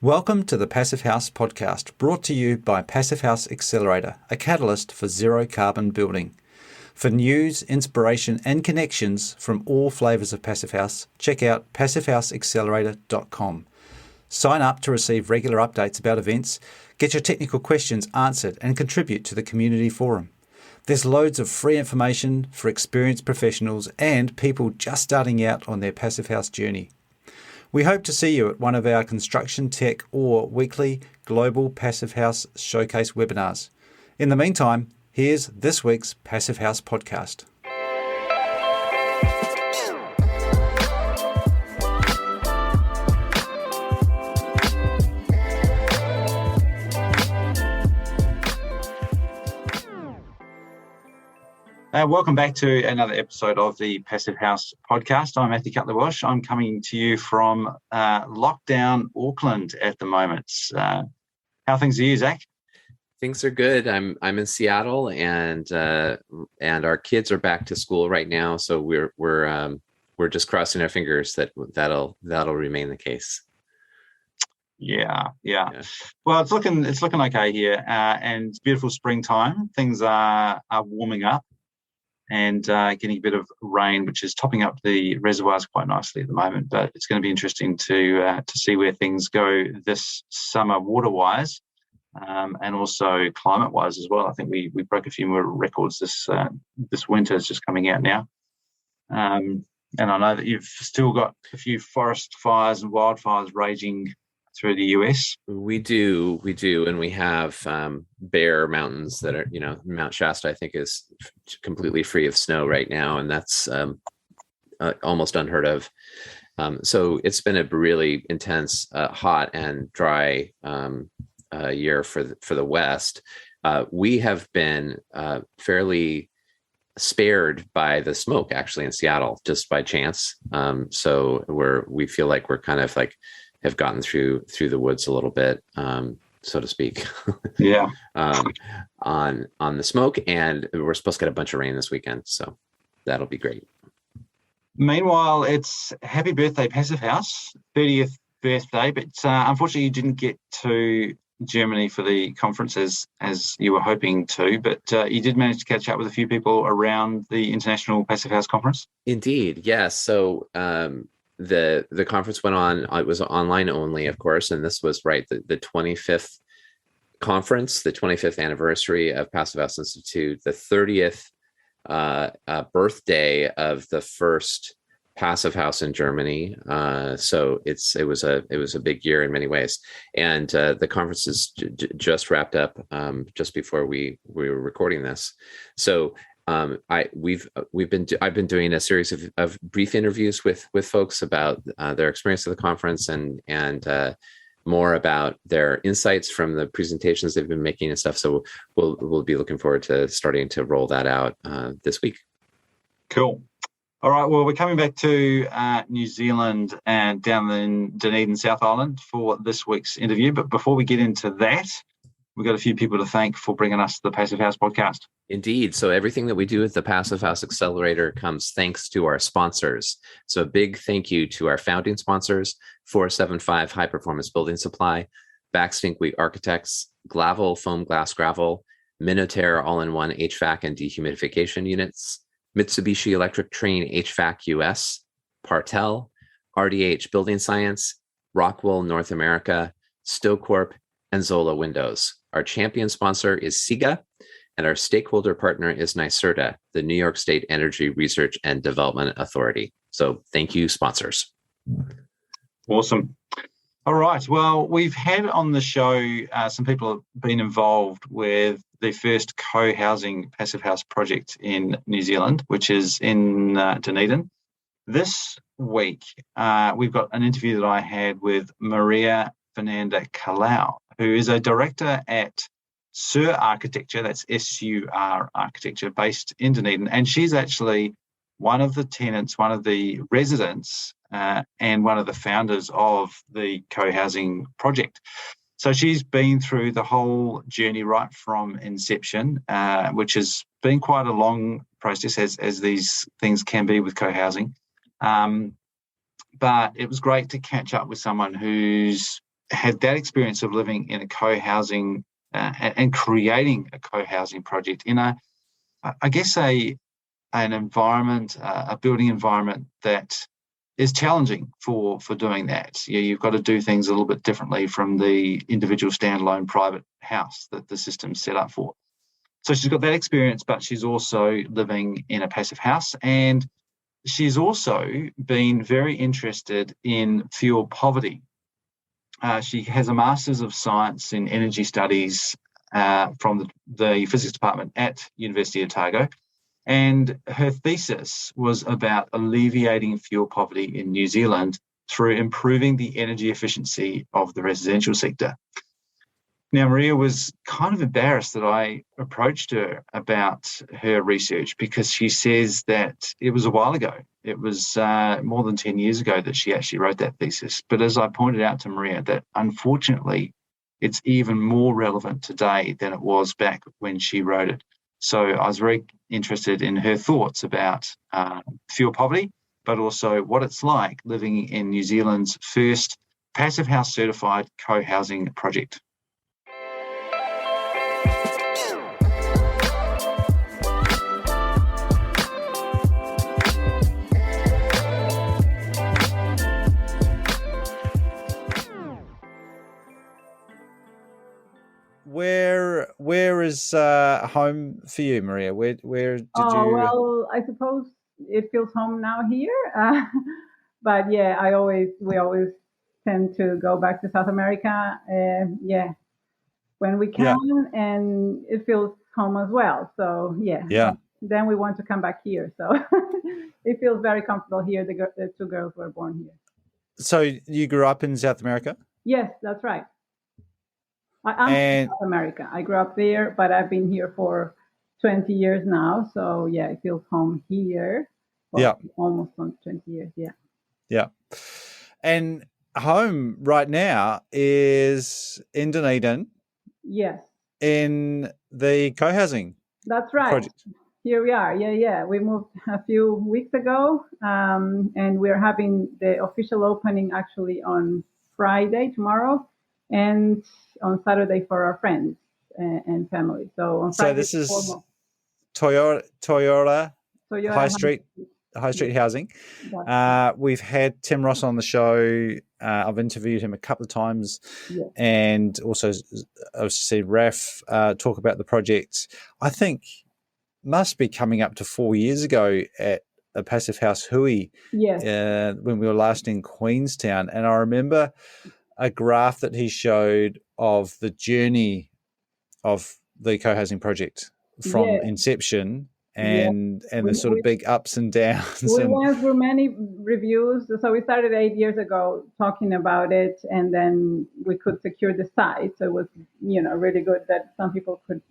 Welcome to the Passive House podcast, brought to you by Passive House Accelerator, a catalyst for zero carbon building. For news, inspiration, and connections from all flavours of Passive House, check out passivehouseaccelerator.com. Sign up to receive regular updates about events, get your technical questions answered, and contribute to the community forum. There's loads of free information for experienced professionals and people just starting out on their Passive House journey. We hope to see you at one of our construction, tech, or weekly Global Passive House Showcase webinars. In the meantime, here's this week's Passive House podcast. Welcome back to another episode of the Passive House podcast. I'm Matthew Cutler-Walsh. I'm coming to you from lockdown Auckland at the moment. How things are you, Zach? Things are good. I'm in Seattle, and our kids are back to school right now. So we're just crossing our fingers that'll remain the case. Yeah. Well, it's looking okay here, and it's beautiful springtime. Things are warming up and getting a bit of rain, which is topping up the reservoirs quite nicely at the moment. But it's going to be interesting to see where things go this summer water-wise, and also climate-wise as well. I think we broke a few more records this winter. Is just coming out now. And I know that you've still got a few forest fires and wildfires raging through the US. We do, and we have bare mountains that are, Mount Shasta, I think, is completely free of snow right now, and that's almost unheard of. So it's been a really intense, hot and dry year for the West. We have been fairly spared by the smoke, actually, in Seattle, just by chance. So we feel like we're kind of like have gotten through the woods a little bit, so to speak. Yeah. On the smoke, and we're supposed to get a bunch of rain this weekend, so that'll be great. Meanwhile, it's happy birthday, Passive House, 30th birthday, but unfortunately you didn't get to Germany for the conference as you were hoping to, but you did manage to catch up with a few people around the International Passive House Conference. Indeed, yes. So the conference went on. It was online only, of course, and this was the 25th conference, the 25th anniversary of Passive House Institute, the 30th birthday of the first Passive House in Germany. So it was a big year in many ways, and the conference is just wrapped up just before we were recording this. So I've been doing a series of brief interviews with folks about their experience of the conference and more about their insights from the presentations they've been making and stuff. So we'll be looking forward to starting to roll that out this week. Cool. All right. Well, we're coming back to New Zealand and down in Dunedin, South Island for this week's interview. But before we get into that, we've got a few people to thank for bringing us the Passive House podcast. Indeed. So everything that we do with the Passive House Accelerator comes thanks to our sponsors. So a big thank you to our founding sponsors, 475 High Performance Building Supply, Backstinkweed Architects, Glavel Foam Glass Gravel, Minotaur All-in-One HVAC and Dehumidification Units, Mitsubishi Electric Train HVAC US, Partel, RDH Building Science, Rockwool North America, Stocorp, and Zola Windows. Our champion sponsor is SIGA, and our stakeholder partner is NYSERDA, the New York State Energy Research and Development Authority. So thank you, sponsors. Awesome. All right. Well, we've had on the show some people have been involved with the first co-housing Passive House project in New Zealand, which is in Dunedin. This week, we've got an interview that I had with Maria Fernanda Callau, who is a director at SUR Architecture, that's SUR Architecture, based in Dunedin. And she's actually one of the tenants, one of the residents, and one of the founders of the co-housing project. So she's been through the whole journey right from inception, which has been quite a long process, as these things can be with co-housing. But it was great to catch up with someone who's had that experience of living in a co-housing and creating a co-housing project in an environment, a building environment that is challenging for doing that. You've got to do things a little bit differently from the individual standalone private house that the system's set up for. So she's got that experience, but she's also living in a passive house, and she's also been very interested in fuel poverty. She has a Master's of Science in Energy Studies from the Physics Department at University of Otago, and her thesis was about alleviating fuel poverty in New Zealand through improving the energy efficiency of the residential sector. Now, Maria was kind of embarrassed that I approached her about her research because she says that it was a while ago. It was more than 10 years ago that she actually wrote that thesis. But as I pointed out to Maria, that unfortunately, it's even more relevant today than it was back when she wrote it. So I was very interested in her thoughts about fuel poverty, but also what it's like living in New Zealand's first passive house certified co-housing project. Where is home for you, Maria? Where did you? Well, I suppose it feels home now here. But yeah, we always tend to go back to South America. When we can, and it feels home as well. So yeah. Then we want to come back here. So it feels very comfortable here. The two girls were born here. So you grew up in South America? Yes, that's right. I'm in South America. I grew up there, but I've been here for 20 years now. So yeah, it feels home here. Almost 20 years. Yeah. And home right now is in Dunedin. Yes. In the co-housing. That's right. Project. Here we are. Yeah. We moved a few weeks ago, and we're having the official opening actually on Friday, tomorrow, and on Saturday for our friends and family. So on Friday, this is Toyota High Street Housing. We've had Tim Ross on the show. I've interviewed him a couple of times, and also obviously Raf talk about the project. I think must be coming up to 4 years ago at a passive house Hui, when we were last in Queenstown, and I remember a graph that he showed of the journey of the co-housing project from inception and the sort of big ups and downs. We went through many reviews. So we started 8 years ago talking about it, and then we could secure the site. So it was, really good that some people could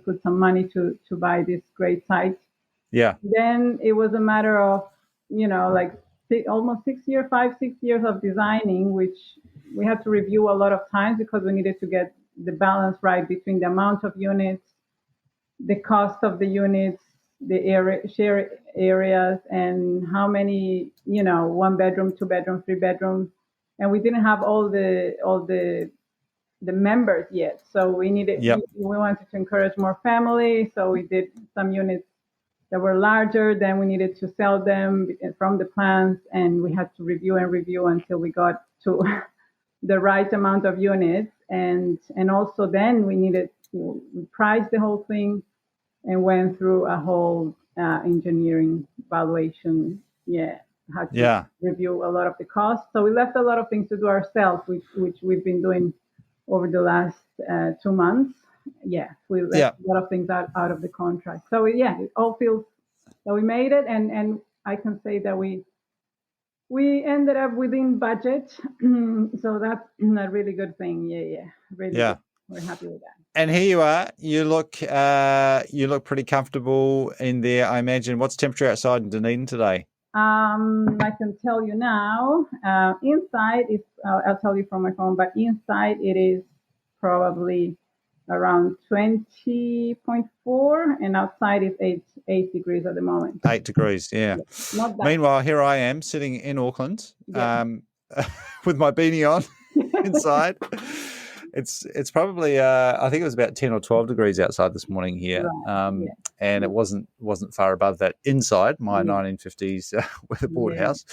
put some money to buy this great site. Yeah. Then it was a matter of, almost 6 years of designing, which we had to review a lot of times because we needed to get the balance right between the amount of units, the cost of the units, the share areas, and how many, 1 bedroom, 2 bedroom, 3 bedroom. And we didn't have all the members yet. So we wanted to encourage more family. So we did some units that were larger. Then we needed to sell them from the plans, and we had to review until we got to the right amount of units. And also then we needed to price the whole thing and went through a whole engineering valuation. Had to review a lot of the costs. So we left a lot of things to do ourselves, which we've been doing over the last 2 months. We left a lot of things out of the contract. So it all feels that we made it, and I can say that we ended up within budget. So that's a really good thing. Really good. We're happy with that. And here you are. You look pretty comfortable in there, I imagine. What's temperature outside in Dunedin today? I can tell you now. Inside is I'll tell you from my phone, but inside it is probably around 20.4, and outside is 8 degrees at the moment. 8 degrees, yeah. Meanwhile, here I am sitting in Auckland with my beanie on. inside. It's probably I think it was about 10 or 12 degrees outside this morning here, Right. and it wasn't far above that inside my 1950s weatherboard house.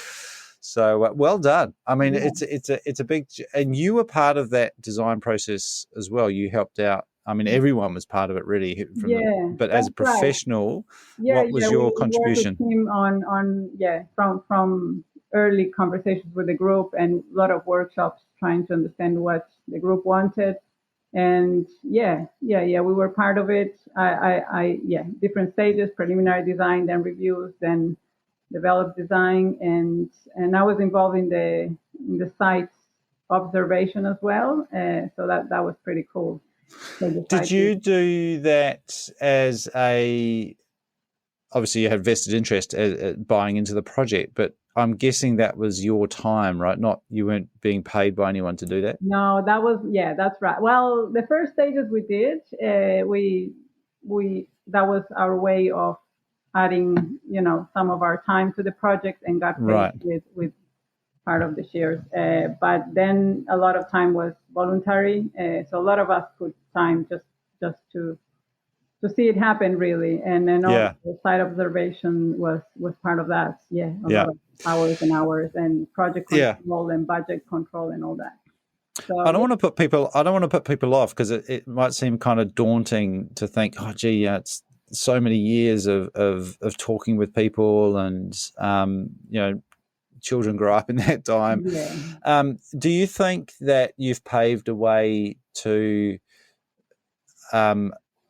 So well done. I mean, it's a big, and you were part of that design process as well. You helped out. I mean, everyone was part of it really. But as a professional, what was your contribution? We worked with him from early conversations with the group and a lot of workshops trying to understand what the group wanted. And we were part of it. Different stages: preliminary design, then reviews, then developed design, and I was involved in the site observation as well. So that was pretty cool. Did you do that as obviously you had vested interest at buying into the project, but I'm guessing that was your time, right? You weren't being paid by anyone to do that? No, that's right. Well, the first stages we did, that was our way of adding, some of our time to the project and got paid with part of the shares. But then a lot of time was voluntary. So a lot of us put time just to see it happen, really. And then also the site observation was part of that. A lot of hours and hours, and project control and budget control and all that. So, I don't want to put people off, because it might seem kind of daunting to think, oh, gee, it's so many years of talking with people, and children grow up in that time. Do you think that you've paved a way to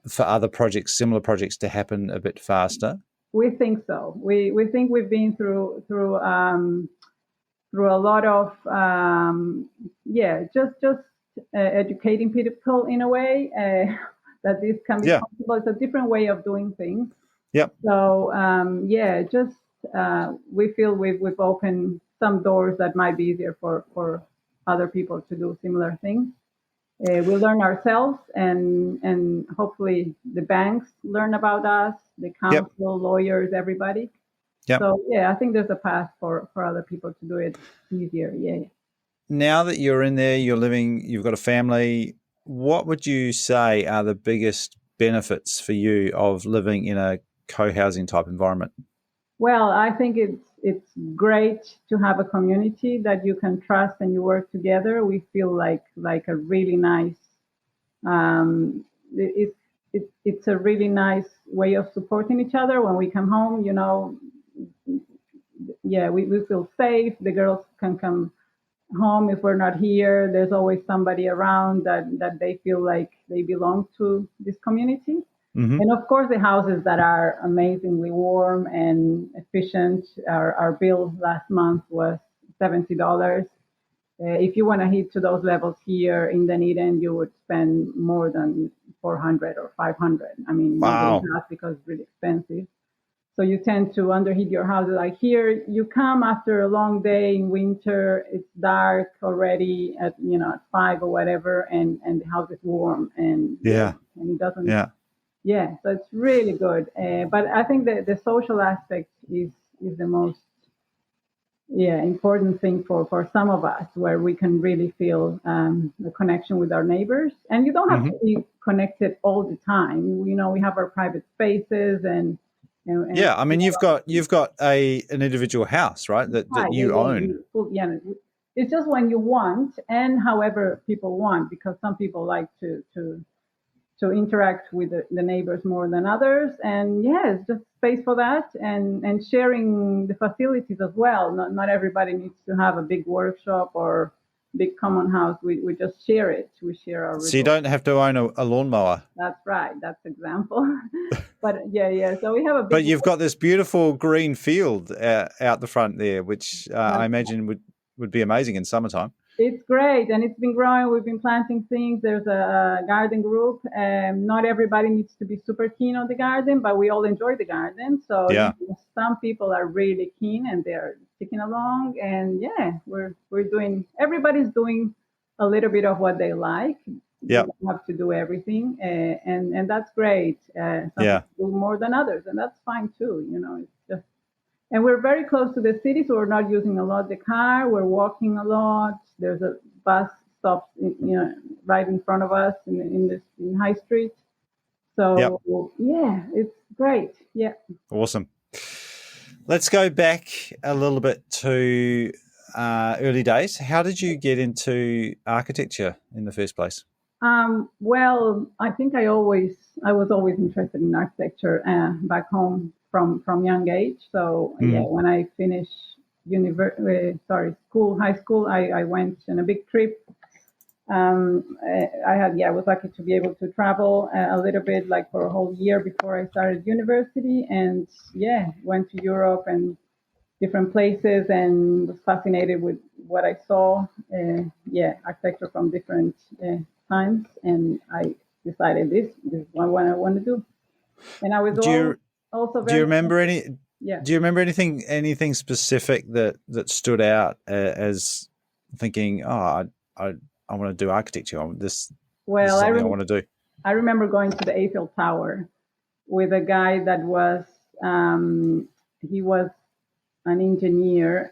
for other projects, similar projects, to happen a bit faster? We think so. We think we've been through a lot of just educating people in a way that this can be possible. It's a different way of doing things. Yep. So we feel we've opened some doors that might be easier for other people to do similar things. We learn ourselves, and hopefully the banks learn about us, the council, lawyers, everybody. So I think there's a path for other people to do it easier. Now that you're in there, you're living, you've got a family, what would you say are the biggest benefits for you of living in a co-housing type environment? Well, I think it's great to have a community that you can trust and you work together. We feel like a really nice, it's a really nice way of supporting each other. When we come home, we feel safe. The girls can come home if we're not here. There's always somebody around that they feel like they belong to this community. Mm-hmm. And of course, the houses that are amazingly warm and efficient. Our bill last month was $70. If you want to hit to those levels here in Dunedin, you would spend more than $400 or $500. I mean, wow. Not because it's really expensive. So you tend to underheat your house. Like here, you come after a long day in winter. It's dark already at 5 or whatever, and the house is warm and it doesn't. Yeah, so it's really good. But I think that the social aspect is the most important thing for some of us, where we can really feel the connection with our neighbors. And you don't have to be connected all the time. We have our private spaces and I mean, you've got an individual house, right? That you own. It's just when you want and however people want, because some people like to interact with the neighbors more than others, and it's just space for that, and sharing the facilities as well. Not everybody needs to have a big workshop or big common house. We just share it. We share our. So you don't have to own a lawnmower. That's right. That's example. But so we have a. But you've got this beautiful green field out the front there, which I imagine would be amazing in summertime. It's great, and it's been growing. We've been planting things. There's a garden group. Not everybody needs to be super keen on the garden, but we all enjoy the garden. So some people are really keen, and they're sticking along. And everybody's doing a little bit of what they like. You don't have to do everything, and that's great. Some people do more than others, and that's fine too. It's just. And we're very close to the city, so we're not using a lot the car. We're walking a lot. There's a bus stops, right in front of us in High Street. So yeah, it's great. Yeah. Awesome. Let's go back a little bit to early days. How did you get into architecture in the first place? Well, I think I was always interested in architecture back home from young age. So yeah, when I finished high school, I went on a big trip. I was lucky to be able to travel a little bit, like for a whole year before I started university, and went to Europe and different places, and was fascinated with what I saw. Architecture from different times, and I decided this is what I want to do. And I was also very. Do you remember any? Yeah. Do you remember anything specific that stood out as thinking, oh, I want to do architecture. This is something I want to do. I remember going to the Eiffel Tower with a guy that was he was an engineer,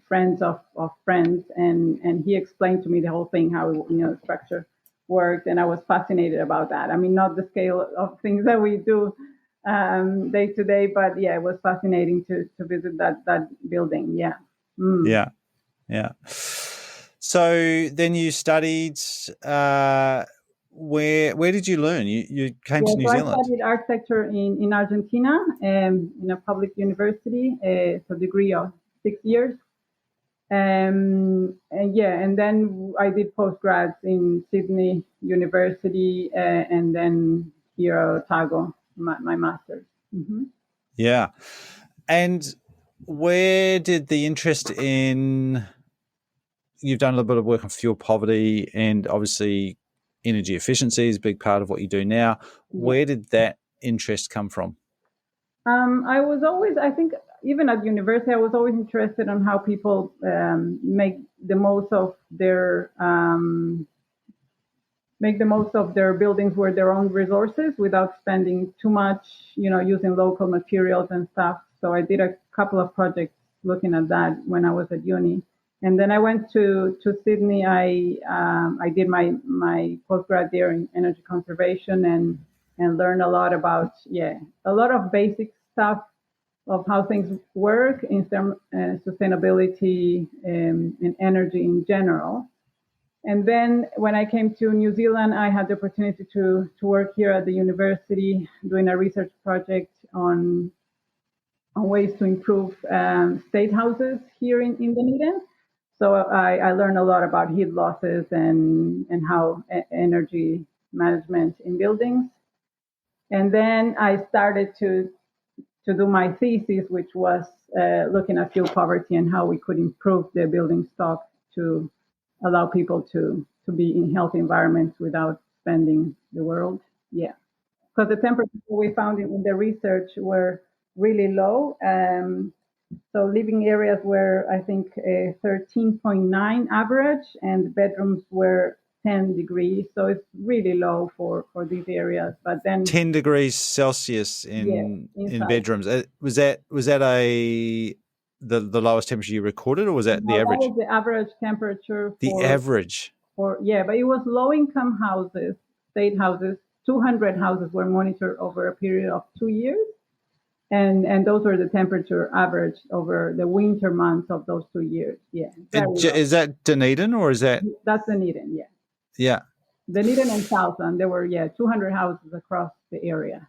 friends of friends, and he explained to me the whole thing, how the structure worked, and I was fascinated about that. I mean, not the scale of things that we do day to day, but yeah, it was fascinating to visit that building. Yeah. Yeah. So then you studied. Where did you learn? You came to New Zealand. I studied architecture in Argentina, in a public university, so degree of 6 years. And then I did postgrads in Sydney University, and then here at Otago, my master's. Mm-hmm. Yeah. And where did the interest in, you've done a little bit of work on fuel poverty, and obviously energy efficiency is a big part of what you do now. Where did that interest come from? I was always, I think, even at university, I was always interested in how people make the most of their buildings with their own resources without spending too much, using local materials and stuff. So I did a couple of projects looking at that when I was at uni. And then I went to Sydney. I did my postgrad there in energy conservation and learned a lot about a lot of basic stuff of how things work in sustainability and energy in general. And then when I came to New Zealand, I had the opportunity to work here at the university doing a research project on ways to improve state houses here in Dunedin. So I learned a lot about heat losses and how energy management in buildings. And then I started to do my thesis, which was looking at fuel poverty and how we could improve the building stock to allow people to be in healthy environments without spending the world. Yeah. Because the temperatures we found in the research were really low. So living areas were, I think, 13.9 average, and bedrooms were 10 degrees. So it's really low for these areas. But then 10 degrees Celsius in bedrooms. Was that the lowest temperature you recorded, or was that the average? That was the average temperature. The average. But it was low-income houses, state houses. 200 houses were monitored over a period of 2 years. And those were the temperature average over the winter months of those 2 years. Yeah. Is that Dunedin, or is that? That's Dunedin, yeah. Yeah. Dunedin and Southland, there were 200 houses across the area.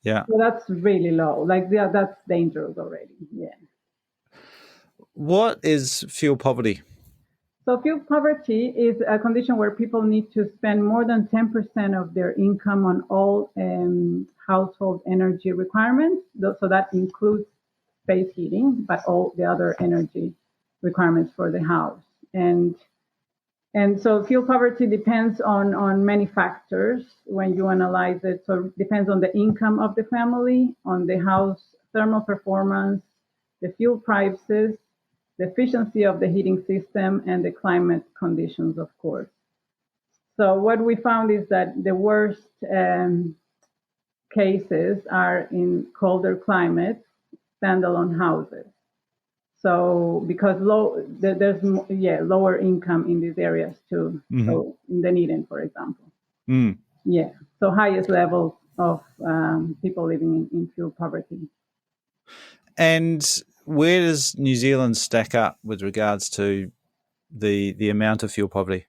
Yeah. So that's really low. Like that's dangerous already. Yeah. What is fuel poverty? So fuel poverty is a condition where people need to spend more than 10% of their income on all household energy requirements. So that includes space heating, but all the other energy requirements for the house. And so fuel poverty depends on many factors when you analyze it. So it depends on the income of the family, on the house thermal performance, the fuel prices, the efficiency of the heating system, and the climate conditions, of course. So what we found is that the worst cases are in colder climates, standalone houses. So because there's lower income in these areas too. Mm-hmm. So in Dunedin, for example. Mm. Yeah. So highest levels of people living in fuel poverty. And where does New Zealand stack up with regards to the amount of fuel poverty?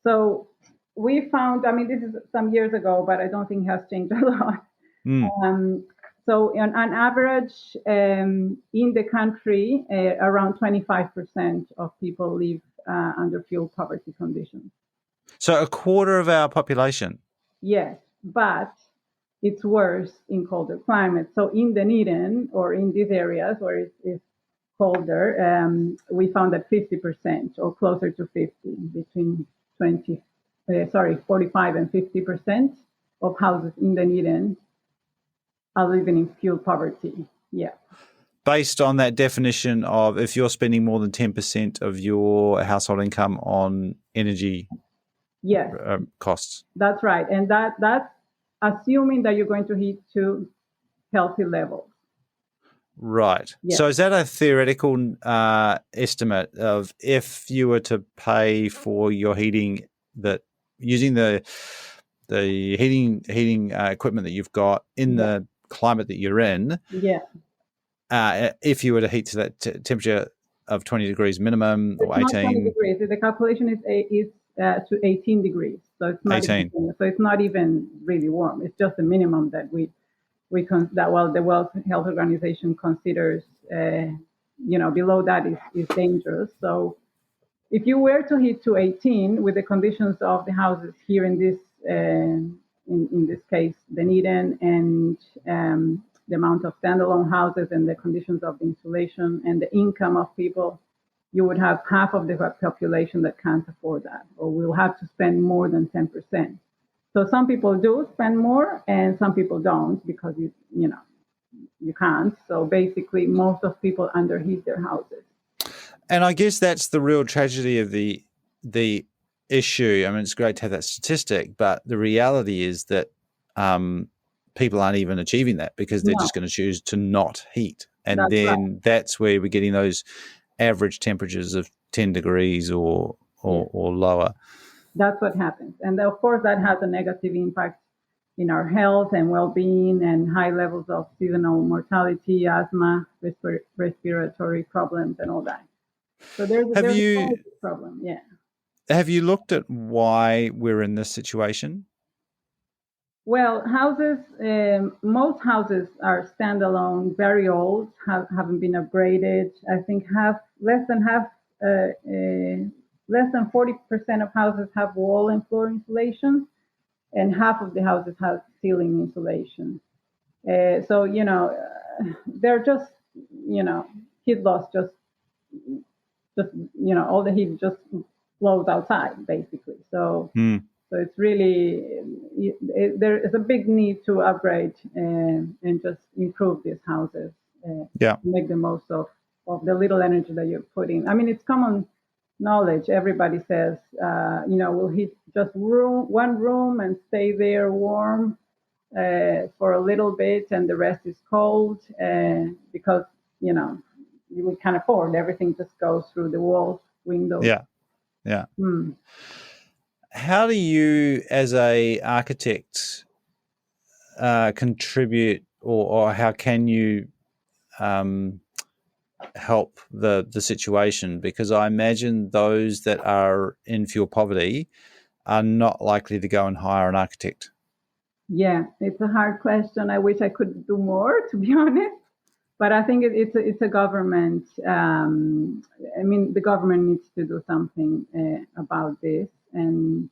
So we found, I mean, this is some years ago, but I don't think it has changed a lot. So on average, in the country, around 25% of people live under fuel poverty conditions. So a quarter of our population? Yes, but it's worse in colder climates. So in Dunedin or in these areas where it's colder, we found that 50% or closer to 50, between 45 and 50% of houses in Dunedin are living in fuel poverty. Yeah. Based on that definition of if you're spending more than 10% of your household income on energy costs. That's right. And that's assuming that you're going to heat to healthy levels. Right. Yeah. So is that a theoretical estimate of if you were to pay for your heating, that using the heating equipment that you've got in the climate that you're in, if you were to heat to that temperature of 20 degrees minimum or 18? Not 20 degrees. The calculation is to 18 degrees. So it's not 18. So it's not even really warm. It's just the minimum that the World Health Organization considers, below that is dangerous. So if you were to heat to 18 with the conditions of the houses here in this in this case, Dunedin, and the amount of standalone houses and the conditions of the insulation and the income of people, you would have half of the population that can't afford that, or will have to spend more than 10%. So some people do spend more, and some people don't because you can't. So basically, most of people underheat their houses. And I guess that's the real tragedy of the issue. I mean, it's great to have that statistic, but the reality is that people aren't even achieving that because they're just going to choose to not heat. And that's where we're getting those average temperatures of 10 degrees or lower. That's what happens. And of course, that has a negative impact in our health and well-being and high levels of seasonal mortality, asthma, respiratory problems, and all that. So there's a problem, yeah. Have you looked at why we're in this situation? Well, houses, most houses are standalone, very old, haven't been upgraded. I think less than 40% of houses have wall and floor insulation, and half of the houses have ceiling insulation. So, they're just, heat loss just, all the heat just flows outside, basically. So, so it's really, there is a big need to upgrade and just improve these houses. Make the most of the little energy that you're putting. I mean, it's common knowledge. Everybody says, we'll heat just one room and stay there warm for a little bit, and the rest is cold because, we can't afford everything. Just goes through the walls, windows. Yeah. How do you, as a architect, contribute, or how can you help the situation? Because I imagine those that are in fuel poverty are not likely to go and hire an architect. Yeah, it's a hard question. I wish I could do more, to be honest. But I think it's a government. The government needs to do something about this. And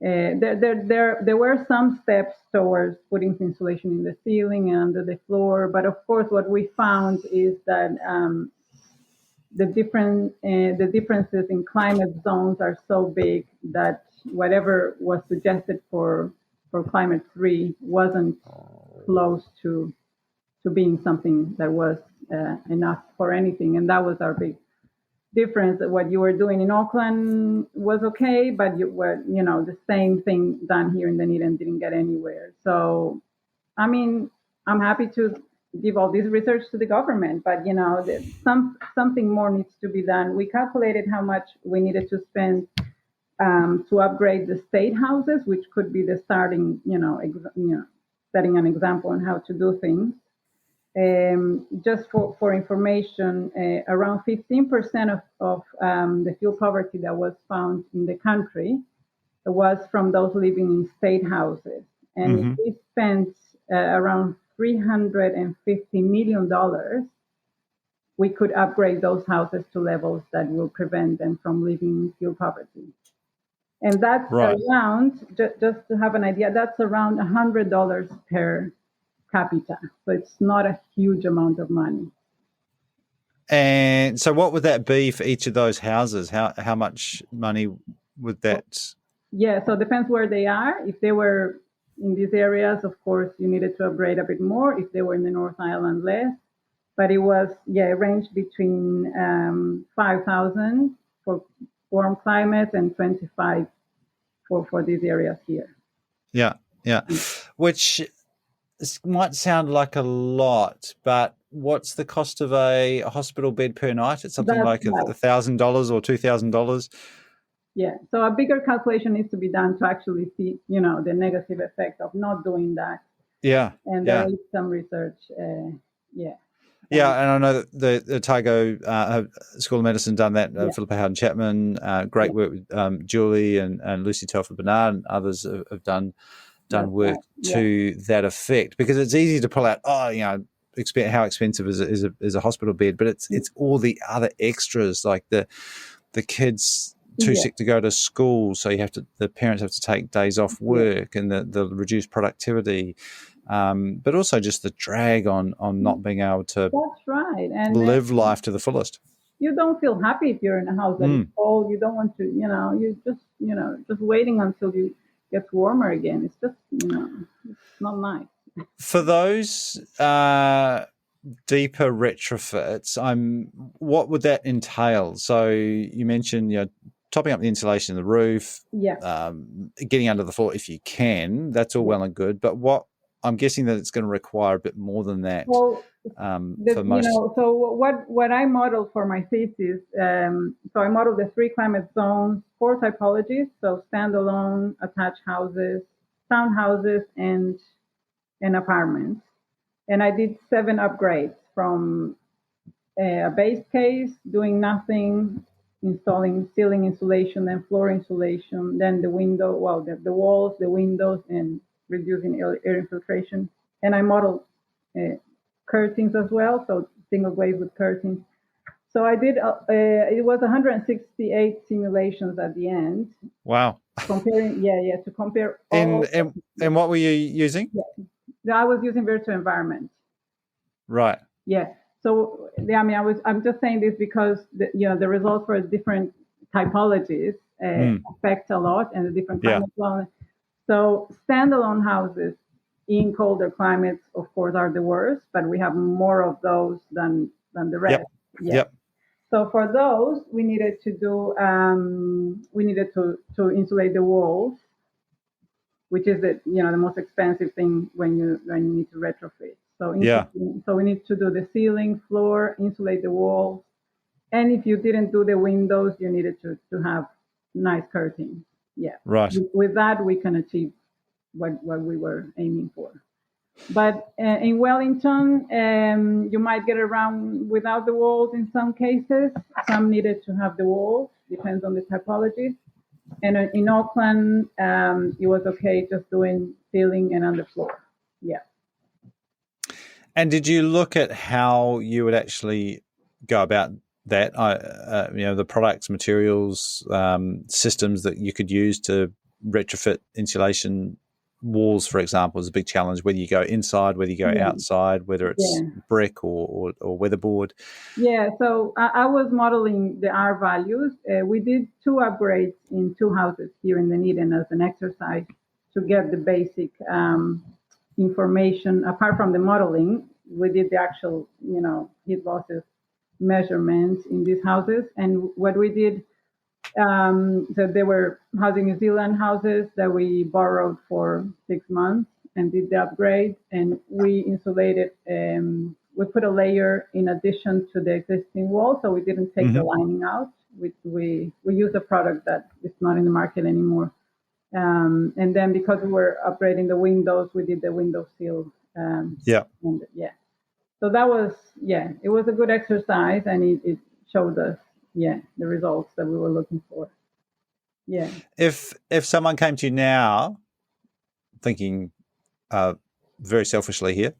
there were some steps towards putting insulation in the ceiling and under the floor. But of course, what we found is that the differences in climate zones are so big that whatever was suggested for climate 3 wasn't close to being something that was enough for anything. And that was our big difference. What you were doing in Auckland was okay, but you were, the same thing done here in Dunedin didn't get anywhere. So, I mean, I'm happy to, give all this research to the government, but something more needs to be done. We calculated how much we needed to spend to upgrade the state houses, which could be the starting, setting an example on how to do things. Just for information, around 15% of the fuel poverty that was found in the country was from those living in state houses. And if we spent around $350 million, we could upgrade those houses to levels that will prevent them from living in fuel poverty. And that's around, just to have an idea, that's around $100 per capita. So it's not a huge amount of money. And so what would that be for each of those houses? How much money would that? Yeah, so it depends where they are. If they were in these areas, of course, you needed to upgrade a bit more. If they were in the North Island, less. But it was, it ranged between 5,000 for warm climates and 25 for these areas here. Yeah. Which might sound like a lot, but what's the cost of a hospital bed per night? It's something like $1,000 or $2,000. Yeah, so a bigger calculation needs to be done to actually see, the negative effect of not doing that. Yeah, and there is some research. Yeah, and I know that the Otago School of Medicine done that. Philippa Howden Chapman, great work with Julie and Lucy Telford Bernard, and others have done work to that effect. Because it's easy to pull out, how expensive is a hospital bed, but it's all the other extras, like the kids too sick to go to school, so the parents have to take days off work, and the reduced productivity. But also just the drag on not being able to and live life to the fullest. You don't feel happy if you're in a house that is cold. You don't want to, you just waiting until it gets warmer again. It's just, it's not nice. For those deeper retrofits, what would that entail? So you mentioned, topping up the insulation of the roof, getting under the floor if you can. That's all well and good. But I'm guessing that it's going to require a bit more than that. Well, for most. So what I modeled for my thesis, so I modeled the 3 climate zones, 4 typologies, so standalone, attached houses, townhouses, and apartments. And I did 7 upgrades from a base case, doing nothing, installing ceiling insulation, then floor insulation, then the walls, the windows, and reducing air infiltration. And I modeled curtains as well, so single glazed with curtains. So I did, it was 168 simulations at the end. Wow. Comparing, to compare all. And what were you using? I was using virtual environment. Right. Yeah. So, I'm just saying this because, the results for different typologies affect a lot, and the different climate zones. So standalone houses in colder climates, of course, are the worst, but we have more of those than the rest. Yep. So for those, we needed to do, to insulate the walls, which is the most expensive thing when you need to retrofit. So so we need to do the ceiling, floor, insulate the walls, and if you didn't do the windows, you needed to have nice curtains. Yeah. Right. With that, we can achieve what we were aiming for. But in Wellington, you might get around without the walls in some cases. Some needed to have the walls, depends on the typology. And in Auckland, it was okay just doing ceiling and on the floor. Yeah. And did you look at how you would actually go about that? The products, materials, systems that you could use to retrofit insulation walls, for example, is a big challenge. Whether you go inside, whether you go outside, whether it's brick or weatherboard. Yeah, so I was modeling the R values. We did 2 upgrades in 2 houses here in Dunedin as an exercise to get the basic information. Apart from the modeling, we did the actual, heat losses measurements in these houses. And what we did, so they were Housing New Zealand houses that we borrowed for 6 months. and did the upgrade, and we insulated. We put a layer in addition to the existing wall, so we didn't take the lining out. We use a product that is not in the market anymore. And then because we were upgrading the windows, we did the window seal. So that was, it was a good exercise, and it showed us, the results that we were looking for. Yeah. If someone came to you now, thinking very selfishly here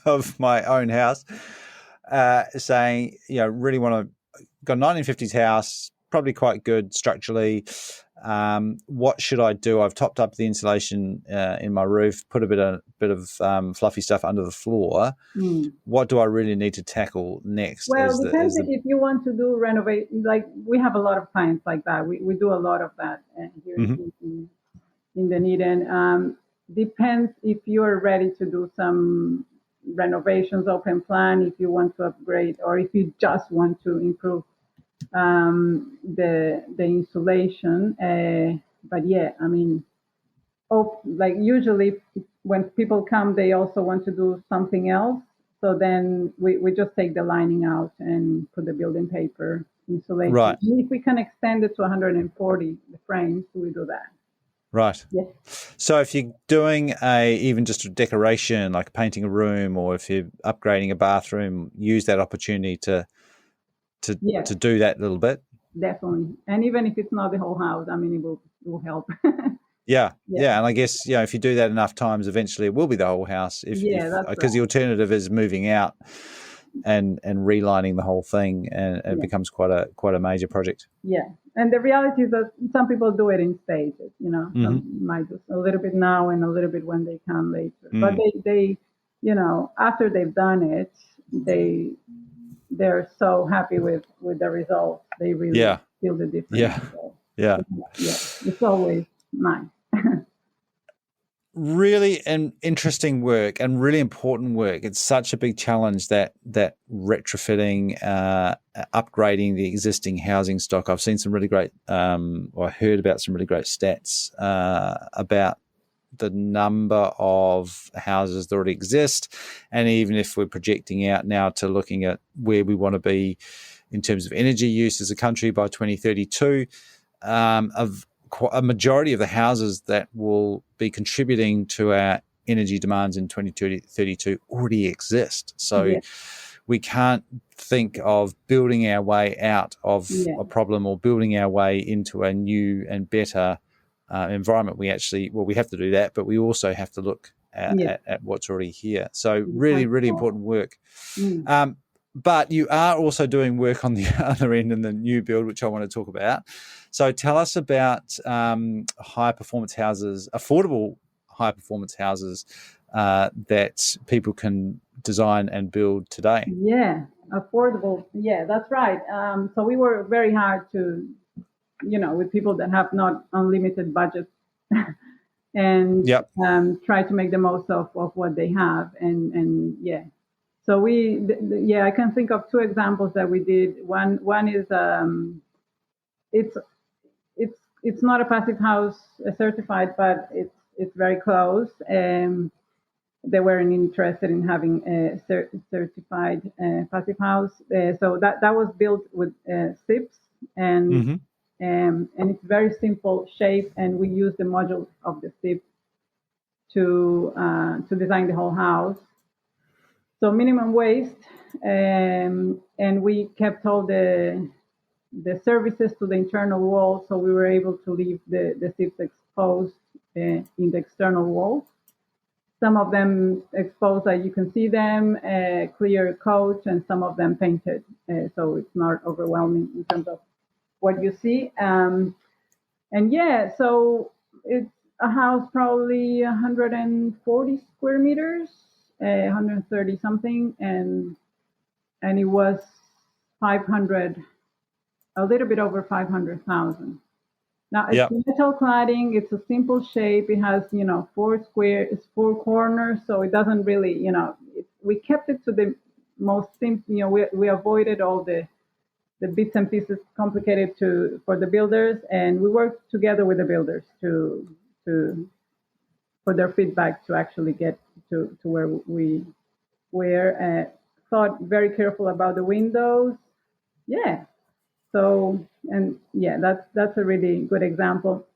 of my own house, saying, really want to, got a 1950s house, probably quite good structurally. What should I do? I've topped up the insulation in my roof, put a bit of fluffy stuff under the floor. What do I really need to tackle next? Well, depends if you want to do renovate. Like, we have a lot of clients like that. We do a lot of that here in Dunedin. Depends if you're ready to do some renovations, open plan, if you want to upgrade, or if you just want to improve the insulation. But I mean, like usually when people come, they also want to do something else. So then we just take the lining out and put the building paper insulation. Right. And if we can extend it to 140, the frames, we do that. Right. Yeah. So if you're doing even just a decoration, like painting a room, or if you're upgrading a bathroom, use that opportunity to do that little bit. Definitely. And even if it's not the whole house, I mean, it will help. Yeah. And I guess, if you do that enough times, eventually it will be the whole house. Because the alternative is moving out and relining the whole thing, and it becomes quite a major project. Yeah. And the reality is that some people do it in stages, Some might do a little bit now and a little bit when they can later. But they after they've done it, they're so happy with the results. They really feel the difference. It's always nice. Really interesting work and really important work. It's such a big challenge, that retrofitting, upgrading the existing housing stock. I've seen some really great, or I heard about some really great stats about the number of houses that already exist, and even if we're projecting out now to looking at where we want to be in terms of energy use as a country by 2032, of a majority of the houses that will be contributing to our energy demands in 2032 already exist. So we can't think of building our way out of a problem or building our way into a new and better environment. We have to do that, but we also have to look at what's already here. So really, really important work. But you are also doing work on the other end in the new build, which I want to talk about. So tell us about high-performance houses, affordable high-performance houses that people can design and build today. Yeah, affordable. Yeah, that's right. So we work very hard to, with people that have not unlimited budgets and try to make the most of what they have. So I can think of two examples that we did. One is it's not a passive house certified, but it's very close. They weren't interested in having a certified passive house, so that was built with SIPs, and it's very simple shape, and we use the module of the SIP to design the whole house. So minimum waste, and we kept all the services to the internal wall, so we were able to leave the SIPs exposed in the external wall. Some of them exposed, like you can see them, clear coat, and some of them painted, so it's not overwhelming in terms of what you see. So it's a house probably 140 square meters, 130 something, and it was 500, a little bit over 500,000. Now it's metal cladding. It's a simple shape. It has, 4 corners, so it doesn't really, we kept it to the most simple. We avoided all the bits and pieces complicated for the builders, and we worked together with the builders for for their feedback to actually get to where we were. Thought very careful about the windows. Yeah. So, and yeah, that's a really good example.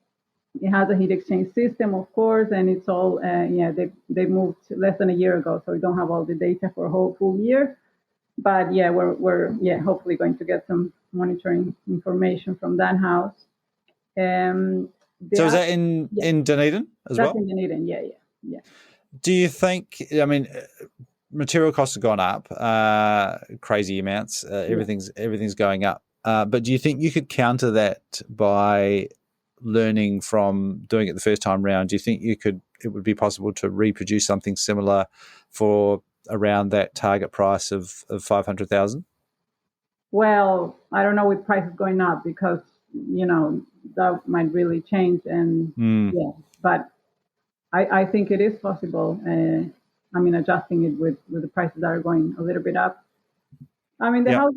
It has a heat exchange system, of course, and it's all, they moved less than a year ago, so we don't have all the data for a whole full year. But yeah, we're hopefully going to get some monitoring information from that house. So is that in Dunedin as well? That's in Dunedin, yeah. Do you think, I mean, material costs have gone up, crazy amounts, everything's going up. But do you think you could counter that by learning from doing it the first time round? Do you think it would be possible to reproduce something similar for around that target price of 500,000? Well, I don't know with prices going up because, that might really change. And but I think it is possible. Adjusting it with the prices that are going a little bit up. I mean, the house,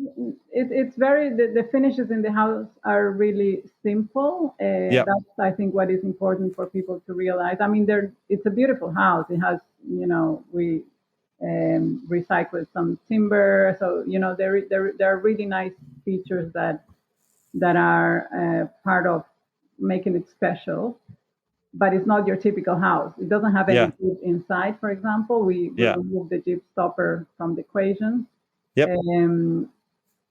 it's very, the finishes in the house are really simple. That's, I think, what is important for people to realize. I mean, it's a beautiful house. It has, we recycled some timber. So, there are really nice features that are part of making it special. But it's not your typical house. It doesn't have any jeep inside, for example. We removed the jeep stopper from the equation. Yep. And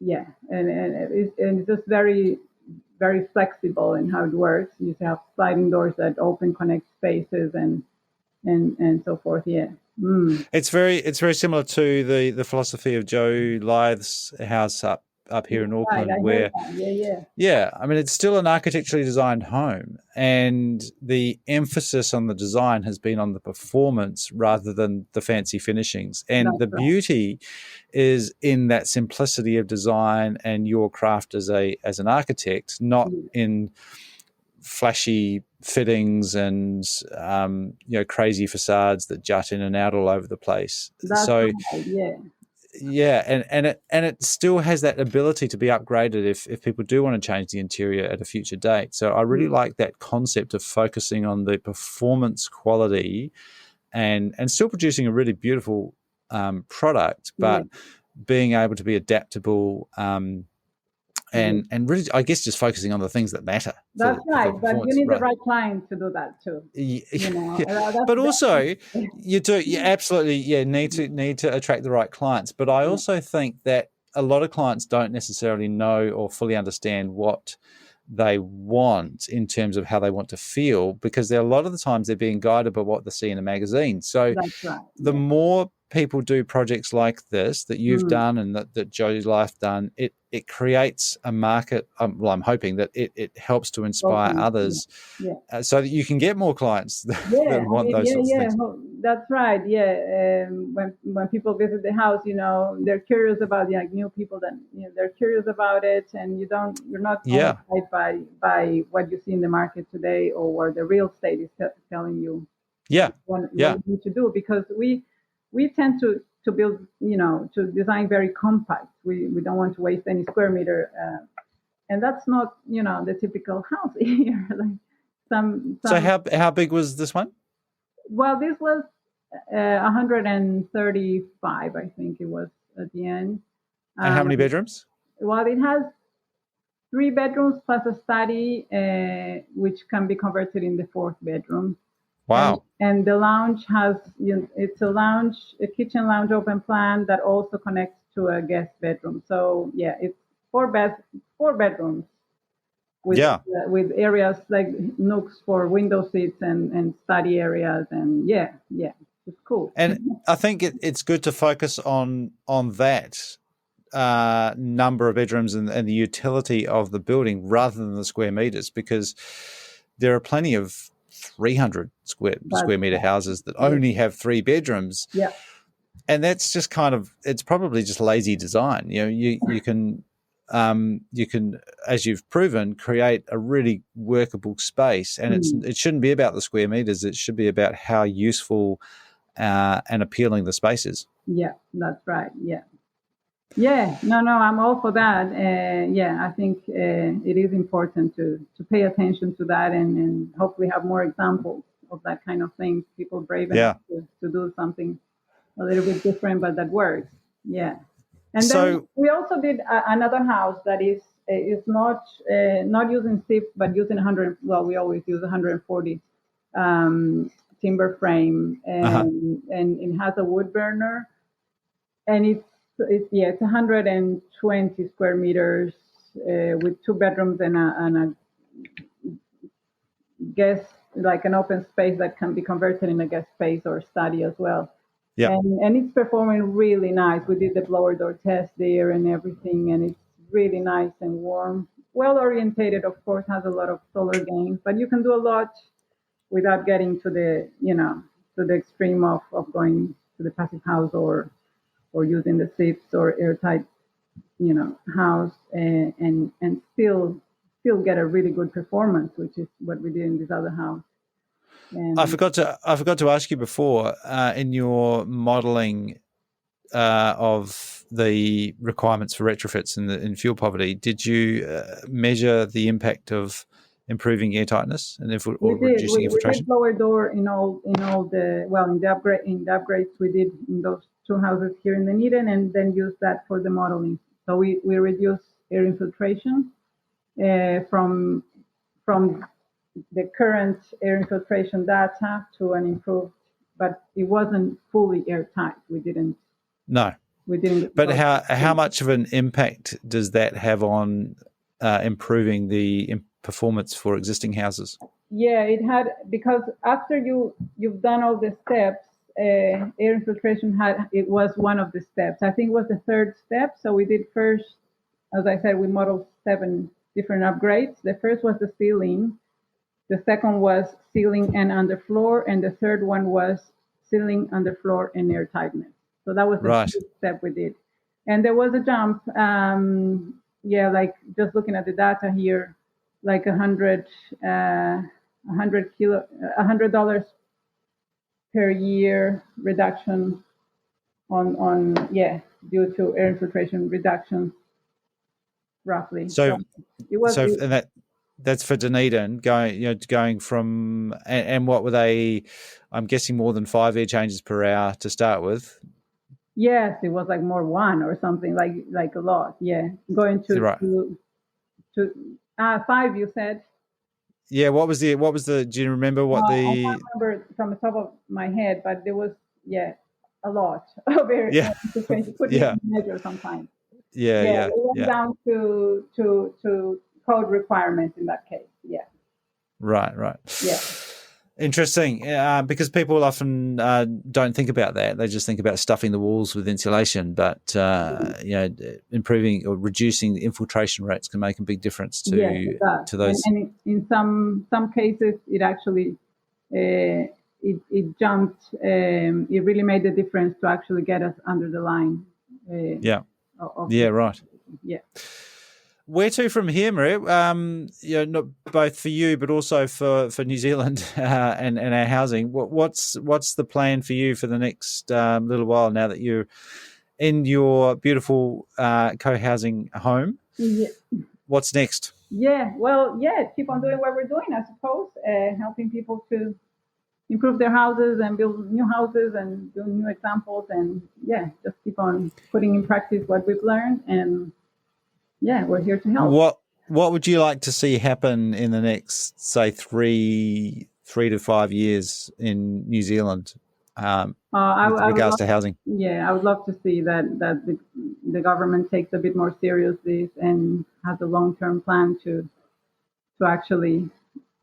it's just very, very flexible in how it works. You have sliding doors that open, connect spaces, and so forth. Yeah. It's very similar to the philosophy of Joe Lythe's house up here in Auckland, where I mean, it's still an architecturally designed home, and the emphasis on the design has been on the performance rather than the fancy finishings. And the beauty is in that simplicity of design and your craft as an architect, not in flashy fittings and crazy facades that jut in and out all over the place. And it still has that ability to be upgraded if people do want to change the interior at a future date. So I really like that concept of focusing on the performance quality and still producing a really beautiful product, but being able to be adaptable and really, I guess, just focusing on the things that matter. That's right, but you need the right client to do that too. But also, you absolutely need to attract the right clients. But I also think that a lot of clients don't necessarily know or fully understand what they want in terms of how they want to feel, because a lot of the times they're being guided by what they see in a magazine. So the more people do projects like this that you've done and that Joe's Life done, it creates a market. Well, I'm hoping that it helps to inspire others so that you can get more clients that want those sorts of things. That's right. When people visit the house, they're curious about new people that they're curious about it, and you're not guided by what you see in the market today or what the real estate is telling you. What you need to do, because we tend to build, to design very compact. We don't want to waste any square meter, and that's not, the typical house here. So how big was this one? Well, this was 135, I think it was at the end. And how many bedrooms? Well, it has 3 bedrooms plus a study, which can be converted in the 4th bedroom. Wow. And the lounge has, it's a kitchen lounge open plan that also connects to a guest bedroom. So it's 4 bedrooms with areas like nooks for window seats and study areas, and it's cool. And I think it's good to focus on that number of bedrooms and the utility of the building rather than the square meters, because there are plenty of 300 square meter houses that only have 3 bedrooms. Yeah. And that's just it's probably just lazy design. You can, as you've proven, create a really workable space. And it shouldn't be about the square meters. It should be about how useful and appealing the space is. Yeah, that's right. Yeah. Yeah, no, I'm all for that. I think it is important to pay attention to that and hopefully have more examples of that kind of thing. People brave enough to do something a little bit different, but that works. Yeah. And then we also did another house that is not using SIP, but using 100. Well, we always use 140 timber frame, and it has a wood burner, and it's 120 square meters with 2 bedrooms and a guest, like an open space that can be converted in a guest space or study as well. Yeah, and it's performing really nice. We did the blower door test there and everything, and it's really nice and warm. Well orientated, of course, has a lot of solar gains, but you can do a lot without getting to the extreme of going to the passive house or using the SIPs or airtight, house, and still get a really good performance, which is what we did in this other house. And I forgot to ask you before, in your modelling of the requirements for retrofits in fuel poverty, did you measure the impact of improving airtightness and reducing infiltration? We did blower door in the upgrades we did in those 2 houses here in Dunedin, and then used that for the modeling. So we reduced air infiltration from the current air infiltration data to an improved, but it wasn't fully airtight. We didn't. But how much of an impact does that have on improving the performance for existing houses? Yeah, it had, because after you've done all the steps, air infiltration it was one of the steps. I think it was the 3rd step. So we did first, as I said, we modeled 7 different upgrades. The first was the ceiling. The second was ceiling and underfloor, and the third one was ceiling, underfloor, and air tightness. So that was the 5th step we did. And there was a jump. Like just looking at the data here, like $100 per year reduction on due to air infiltration reduction, roughly. So it was. That's for Dunedin going from, and what were they? I'm guessing more than 5 air changes per hour to start with. Yes, it was like more 1 or something, like a lot. Yeah, going to 5. You said. Yeah. What was the? Do you remember what the? I can't remember from the top of my head, but there was a lot of air. Yeah. Measure sometimes. Yeah. It went down to code requirements in that case. Yeah. Right. Yeah. Interesting, because people often don't think about that. They just think about stuffing the walls with insulation, but improving or reducing the infiltration rates can make a big difference to those. And in some cases, it actually it jumped. It really made the difference to actually get us under the line. Right. Yeah. Where to from here, Maria? Not both for you, but also for New Zealand and our housing. What's the plan for you for the next little while now that you're in your beautiful co-housing home? Yeah. What's next? Yeah, keep on doing what we're doing, I suppose, helping people to improve their houses and build new houses and do new examples, and just keep on putting in practice what we've learned, and we're here to help. What would you like to see happen in the next, say, 3 to 5 years in New Zealand with regards to housing? Yeah, I would love to see that the government takes a bit more seriously and has a long-term plan to actually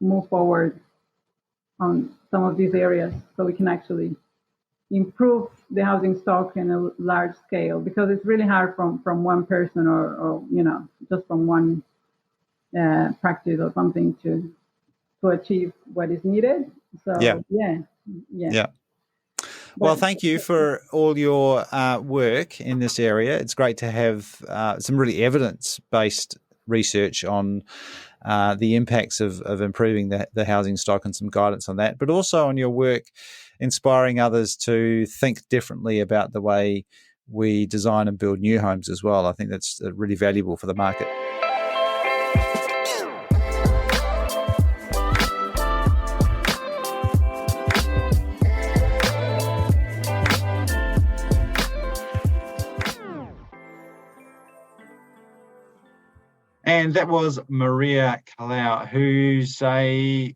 move forward on some of these areas, so we can actually improve the housing stock in a large scale, because it's really hard from one person or just from one practice or something to achieve what is needed. So yeah. Well, thank you for all your work in this area. It's great to have some really evidence-based research on the impacts of improving the housing stock and some guidance on that, but also on your work inspiring others to think differently about the way we design and build new homes as well. I think that's really valuable for the market. And that was Maria Callau, who's a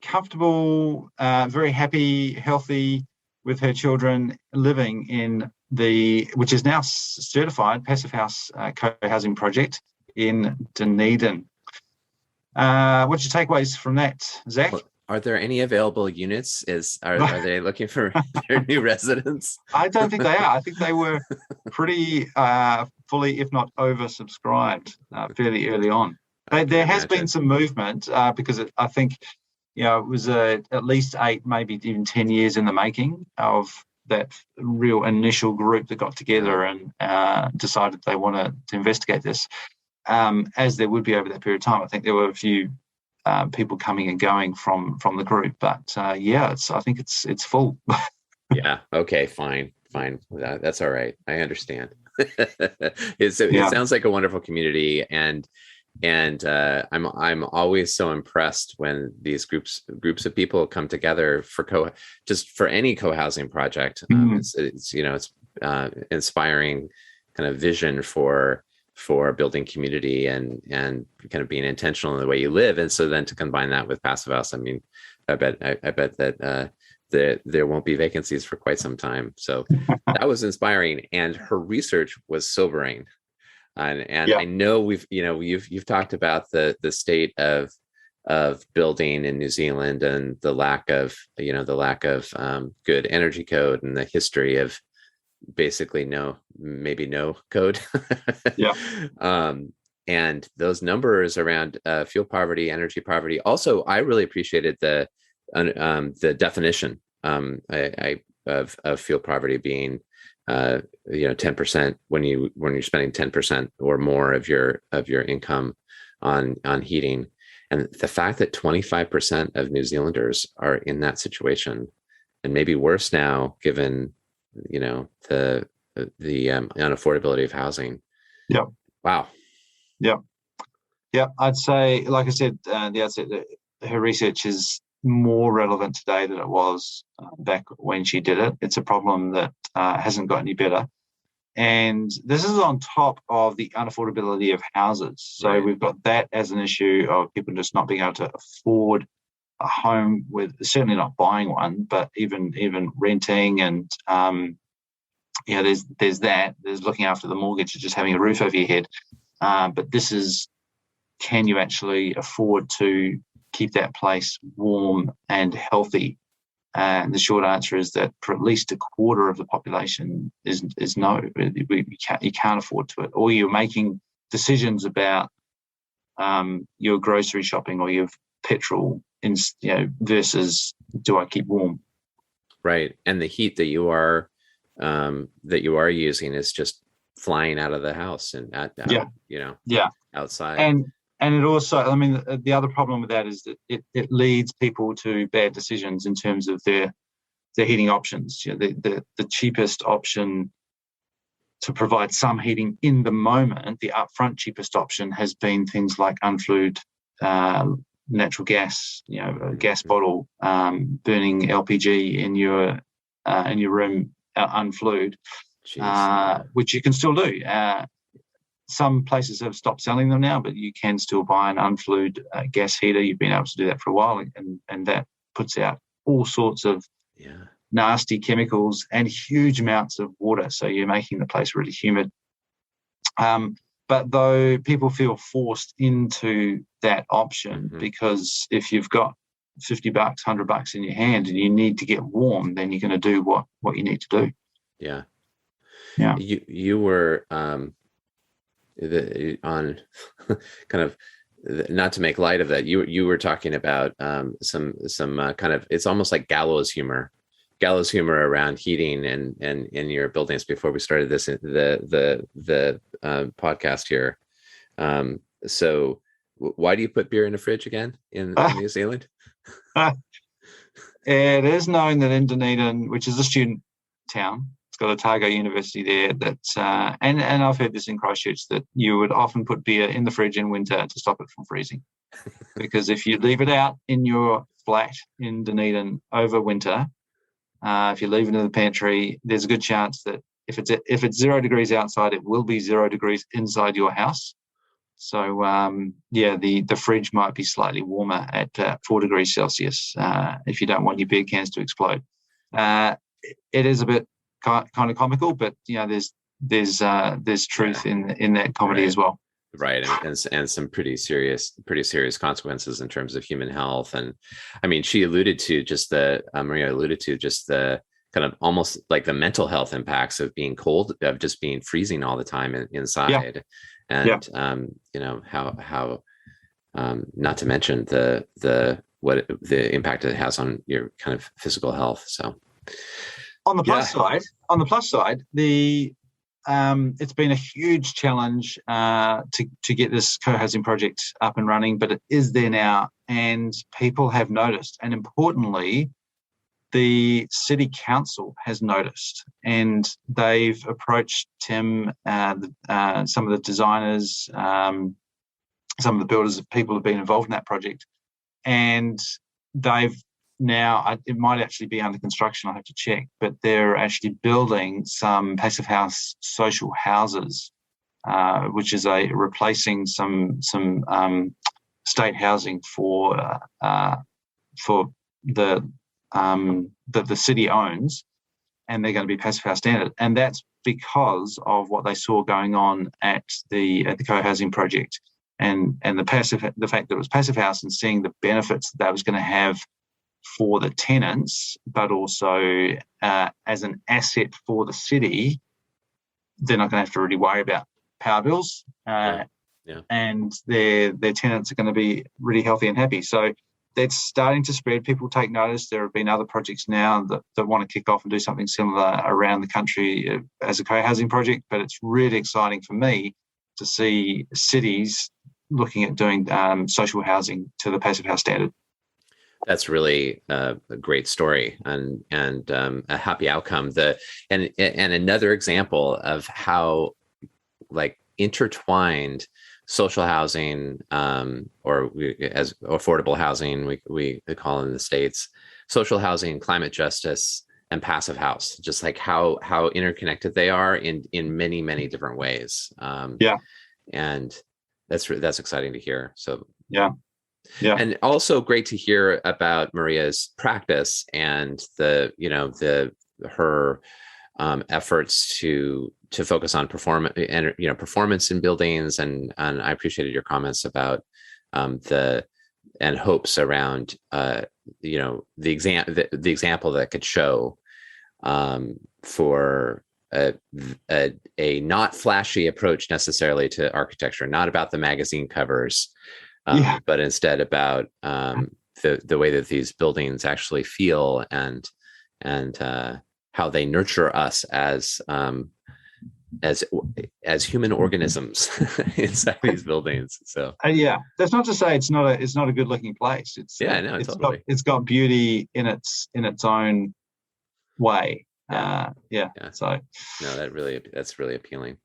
comfortable, very happy, healthy with her children living in which is now certified Passive House co-housing project in Dunedin. What's your takeaways from that, Zach? Are there any available units? Are they looking for their new residents? I don't think they are. I think they were pretty fully, if not oversubscribed, fairly early on. There has been some movement because I think, it was at least 8, maybe even 10 years in the making of that real initial group that got together and decided they wanted to investigate this. As there would be over that period of time, I think there were a few people coming and going from the group, but I think it's full. Yeah. Okay. Fine. That's all right. I understand. It sounds like a wonderful community, and I'm always so impressed when these groups of people come together for any co-housing project. It's inspiring kind of vision for building community and kind of being intentional in the way you live. And so then to combine that with Passive House, I mean, I bet that there won't be vacancies for quite some time. So that was inspiring, and her research was sobering. And I know you've talked about the state of building in New Zealand and the lack of good energy code and the history of basically no code. Yeah. And those numbers around fuel poverty, energy poverty. Also, I really appreciated the definition of fuel poverty being 10% when you're spending 10% or more of your income on heating, and the fact that 25% of New Zealanders are in that situation, and maybe worse now given the unaffordability of housing. Yeah. Wow. Yeah. I'd say, like I said at the outset, that her research is more relevant today than it was back when she did it. It's a problem that hasn't got any better. And this is on top of the unaffordability of houses. So Right. We've got that as an issue of people just not being able to afford a home, with certainly not buying one, but even renting. And there's that. There's looking after the mortgage, just having a roof over your head. But this is, can you actually afford to keep that place warm and healthy? And the short answer is that for at least a quarter of the population is no. You can't afford to it, or you're making decisions about your grocery shopping or your petrol, versus do I keep warm? Right, and the heat that you are using is just flying out of the house and outside. And it also, the other problem with that is that it leads people to bad decisions in terms of their heating options. The cheapest option to provide some heating in the moment, the upfront cheapest option has been things like unflued natural gas, a gas bottle, burning LPG in your room unflued, which you can still do. Some places have stopped selling them now, but you can still buy an unflued gas heater. You've been able to do that for a while, and that puts out all sorts of nasty chemicals and huge amounts of water. So you're making the place really humid. But though people feel forced into that option, because if you've got $50, $100 in your hand and you need to get warm, then you're going to do what you need to do. Yeah. You were on kind of, not to make light of that, you were talking about some kind of, it's almost like gallows humor around heating and in your buildings before we started this the podcast here. So why do you put beer in the fridge again in New Zealand? It is known that in Dunedin, which is a student town, it's got Otago University there, that and I've heard this in Christchurch, that you would often put beer in the fridge in winter to stop it from freezing. Because if you leave it out in your flat in Dunedin over winter, if you leave it in the pantry, there's a good chance that if it's 0 degrees outside, it will be 0 degrees inside your house. So the fridge might be slightly warmer at 4 degrees Celsius if you don't want your beer cans to explode. It is a bit kind of comical, but there's truth in that comedy as well. Right, and some pretty serious consequences in terms of human health. And I mean, Maria alluded to just the kind of almost like the mental health impacts of being cold, of just being freezing all the time inside, and how not to mention the impact it has on your kind of physical health. So on the plus side, it's been a huge challenge to get this co-housing project up and running, but it is there now, and people have noticed. And importantly, the city council has noticed, and they've approached Tim, some of the designers, some of the builders, people have been involved in that project, and they've now, it might actually be under construction, I have to check, but they're actually building some passive house social houses, which is replacing some state housing for the city owns, and they're going to be passive house standard. And that's because of what they saw going on at the co-housing project, and the fact that it was passive house, and seeing the benefits that was going to have for the tenants, but also as an asset for the city. They're not going to have to really worry about power bills, and their tenants are going to be really healthy and happy. So that's starting to spread. People take notice. There have been other projects now that want to kick off and do something similar around the country as a co-housing project, but it's really exciting for me to see cities looking at doing social housing to the passive house standard. That's really a great story and a happy outcome. And another example of how like intertwined social housing, or as affordable housing, we call it in the States, social housing, climate justice, and passive house, just like how interconnected they are in many, many different ways. And that's exciting to hear. So yeah, and also great to hear about Maria's practice and her efforts to focus on performance in buildings, and I appreciated your comments about the hopes around the example that could show for a not flashy approach necessarily to architecture, not about the magazine covers. But instead about the way that these buildings actually feel and how they nurture us as human organisms inside these buildings. So that's not to say it's not a good looking place. Totally. It's got beauty in its own way. So no, that's really appealing.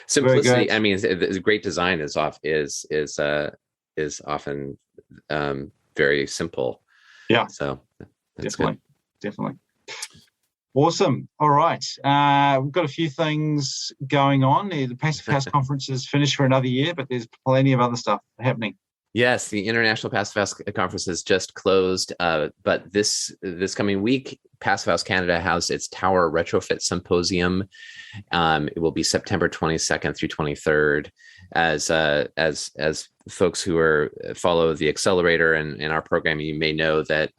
Simplicity. I mean, the great design is often very simple. Yeah. So that's definitely. Awesome. All right. We've got a few things going on. The Passive House Conference is finished for another year, but there's plenty of other stuff happening. Yes, the International Passive House Conference has just closed, but this coming week, Passive House Canada has its Tower Retrofit Symposium. It will be September 22nd through 23rd. As folks who follow the accelerator and our program, you may know that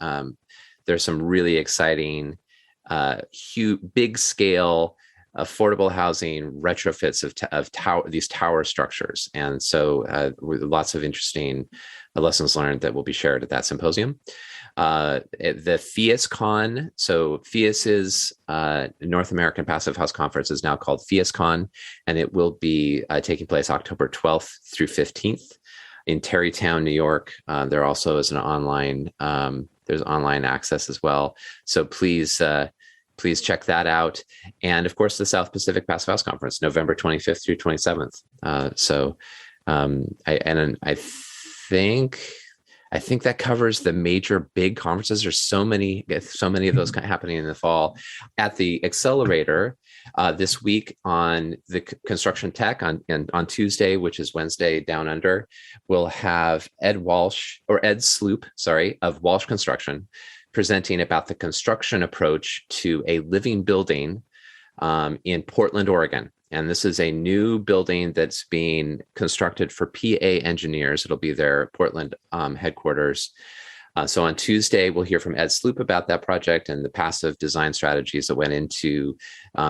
there's some really exciting, huge, big scale, affordable housing retrofits of these tower structures, and so lots of interesting lessons learned that will be shared at that symposium. The FIASCon, so FIAS is North American Passive House Conference, is now called FIASCon, and it will be taking place October 12th through 15th in Tarrytown, New York. There also is an online there's online access as well. So please check that out. And of course, the South Pacific Passive House Conference, November 25th through 27th. I think that covers the major big conferences. There's so many of those happening in the fall. At the accelerator this week on the construction tech on Tuesday, which is Wednesday down under, we'll have Ed Sloop, of Walsh Construction, presenting about the construction approach to a living building in Portland, Oregon. And this is a new building that's being constructed for PA engineers. It'll be their Portland headquarters. So on Tuesday, we'll hear from Ed Sloop about that project and the passive design strategies that went into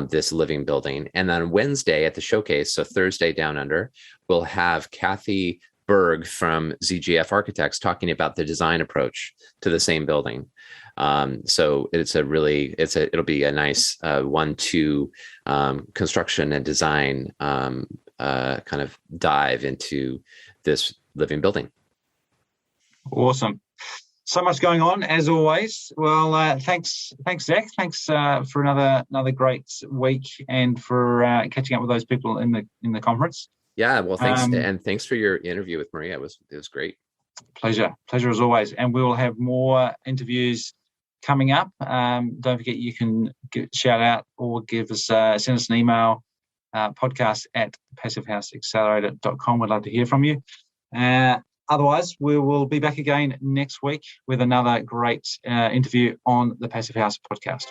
this living building. And then Wednesday at the showcase, so Thursday down under, we'll have Kathy Berg from ZGF Architects talking about the design approach to the same building. So it'll be a nice 1-2 construction and design kind of dive into this living building. Awesome. So much going on as always. Well, thanks, Zach. Thanks for another great week and for catching up with those people in the conference. Yeah, well, thanks, and thanks for your interview with Maria. It was great. Pleasure as always. And we will have more interviews coming up. Don't forget, you can shout out or send us an email, podcast@passivehouseaccelerator.com. We'd love to hear from you. Otherwise, we will be back again next week with another great interview on the Passive House podcast.